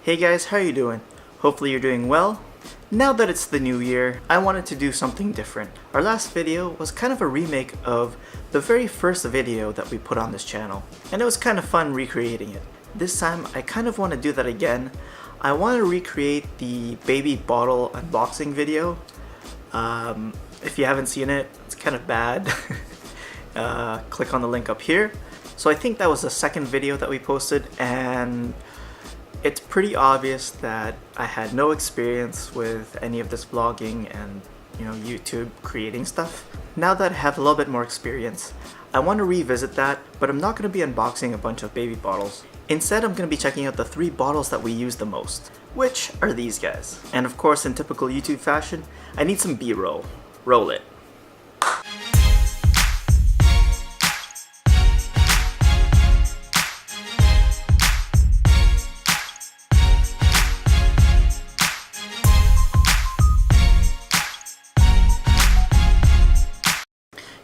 Hey guys, how you doing? Hopefully you're doing well. Now that it's the new year, I wanted to do something different. Our last video was kind of a remake of the very first video that we put on this channel, and it was kind of fun recreating it. This time, I kind of want to do that again. I want to recreate the baby bottle unboxing video. If you haven't seen it, it's kind of bad. Click on the link up here. So I think that was the second video that we posted, and it's pretty obvious that I had no experience with any of this vlogging and YouTube creating stuff. Now that I have a little bit more experience, I want to revisit that, but I'm not going to be unboxing a bunch of baby bottles. Instead, I'm going to be checking out the 3 bottles that we use the most, which are these guys. And of course, in typical YouTube fashion, I need some B-roll. Roll it.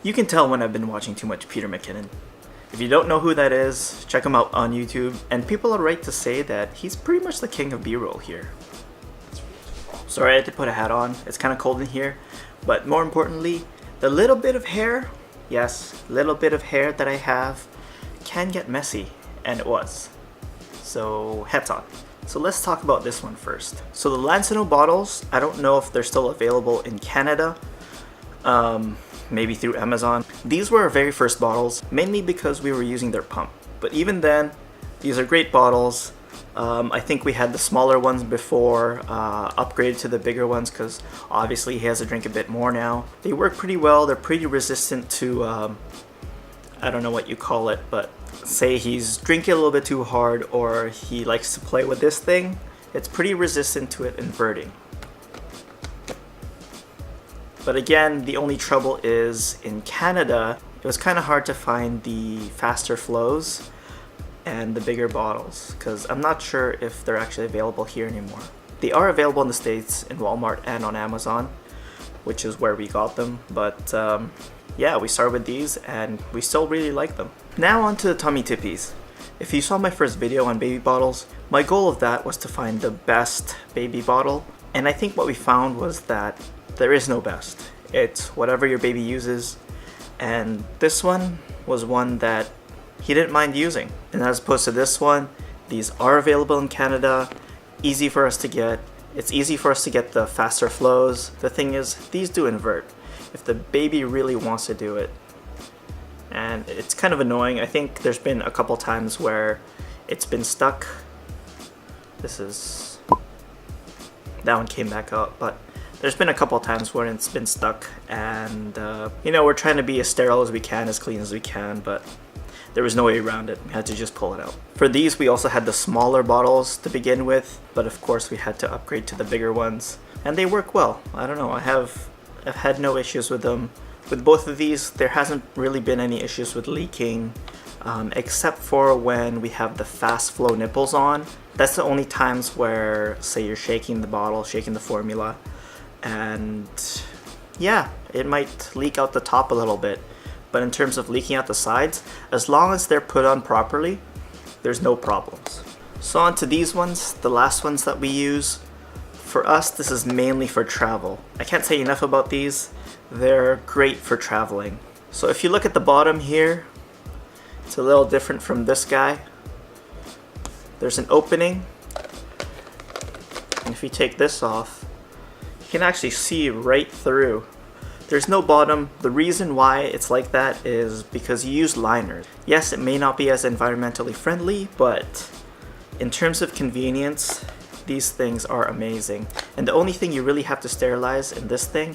You can tell when I've been watching too much Peter McKinnon. If you don't know who that is, check him out on YouTube, and people are right to say that he's pretty much the king of B-roll here. Sorry I had to put a hat on, it's kind of cold in here, but more importantly, the little bit of hair, yes, little bit of hair that I have can get messy, and it was. So hats on. So let's talk about this one first. So the Lansinoh bottles, I don't know if they're still available in Canada. Maybe through Amazon. These were our very first bottles, mainly because we were using their pump. But even then, these are great bottles. I think we had the smaller ones before, upgraded to the bigger ones because obviously he has to drink a bit more now. They work pretty well, they're pretty resistant to, I don't know what you call it, but say he's drinking a little bit too hard or he likes to play with this thing, it's pretty resistant to it inverting. But again, the only trouble is in Canada, it was kind of hard to find the faster flows and the bigger bottles because I'm not sure if they're actually available here anymore. They are available in the States in Walmart and on Amazon, which is where we got them. But yeah, we started with these and we still really like them. Now on to the Tommee Tippees. If you saw my first video on baby bottles, my goal of that was to find the best baby bottle. And I think what we found was that there is no best. It's whatever your baby uses, and this one was one that he didn't mind using. And as opposed to this one, these are available in Canada, easy for us to get. It's easy for us to get the faster flows. The thing is, these do invert if the baby really wants to do it. And it's kind of annoying. I think there's been a couple times where it's been stuck. That one came back out, but there's been a couple times where it's been stuck, and we're trying to be as sterile as we can, as clean as we can, but there was no way around it. We had to just pull it out. For these, we also had the smaller bottles to begin with, but of course we had to upgrade to the bigger ones, and they work well. I don't know, I've had no issues with them. With both of these, there hasn't really been any issues with leaking, except for when we have the fast flow nipples on. That's the only times where, say you're shaking the bottle, shaking the formula, and yeah, it might leak out the top a little bit. But in terms of leaking out the sides, as long as they're put on properly, there's no problems. So on to these ones, the last ones that we use. For us, this is mainly for travel. I can't say enough about these. They're great for traveling. So if you look at the bottom here, it's a little different from this guy. There's an opening, and if you take this off, you can actually see right through. There's no bottom. The reason why it's like that is because you use liners. Yes, it may not be as environmentally friendly, but in terms of convenience, these things are amazing. And the only thing you really have to sterilize in this thing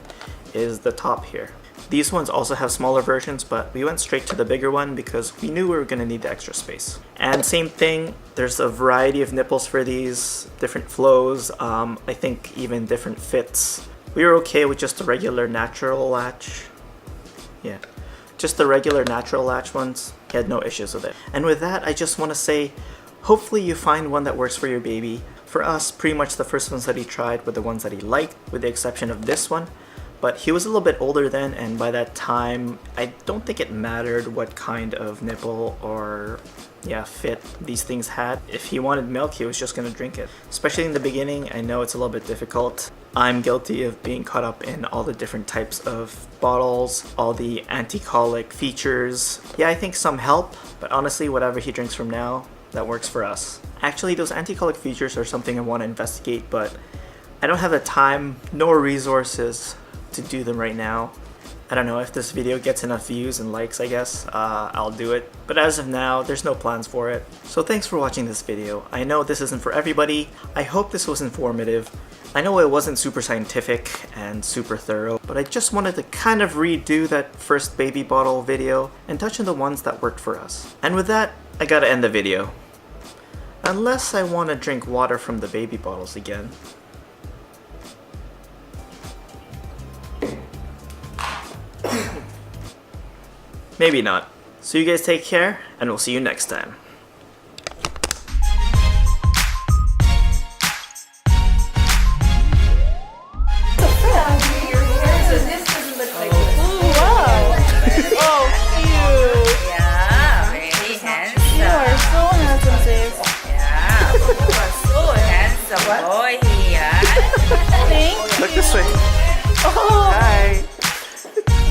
is the top here. These ones also have smaller versions, but we went straight to the bigger one because we knew we were going to need the extra space. And same thing, there's a variety of nipples for these, different flows, I think even different fits. We were okay with just the regular natural latch. Yeah, just the regular natural latch ones. He had no issues with it. And with that, I just want to say, hopefully you find one that works for your baby. For us, pretty much the first ones that he tried were the ones that he liked, with the exception of this one. But he was a little bit older then, and by that time, I don't think it mattered what kind of nipple or fit these things had. If he wanted milk, he was just gonna drink it. Especially in the beginning, I know it's a little bit difficult. I'm guilty of being caught up in all the different types of bottles, all the anti-colic features. Yeah, I think some help, but honestly, whatever he drinks from now, that works for us. Actually, those anti-colic features are something I want to investigate, but I don't have the time nor resources to do them right now. I don't know, if this video gets enough views and likes, I guess, I'll do it. But as of now, there's no plans for it. So thanks for watching this video. I know this isn't for everybody. I hope this was informative. I know it wasn't super scientific and super thorough, but I just wanted to kind of redo that first baby bottle video and touch on the ones that worked for us. And with that, I gotta end the video. Unless I want to drink water from the baby bottles again. Maybe not. So you guys take care, and we'll see you next time. Look this way. Oh. Hi.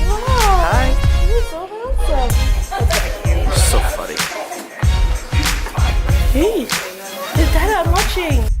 Wow. Hi. You're so handsome. So funny. Hey, Dad, I'm watching.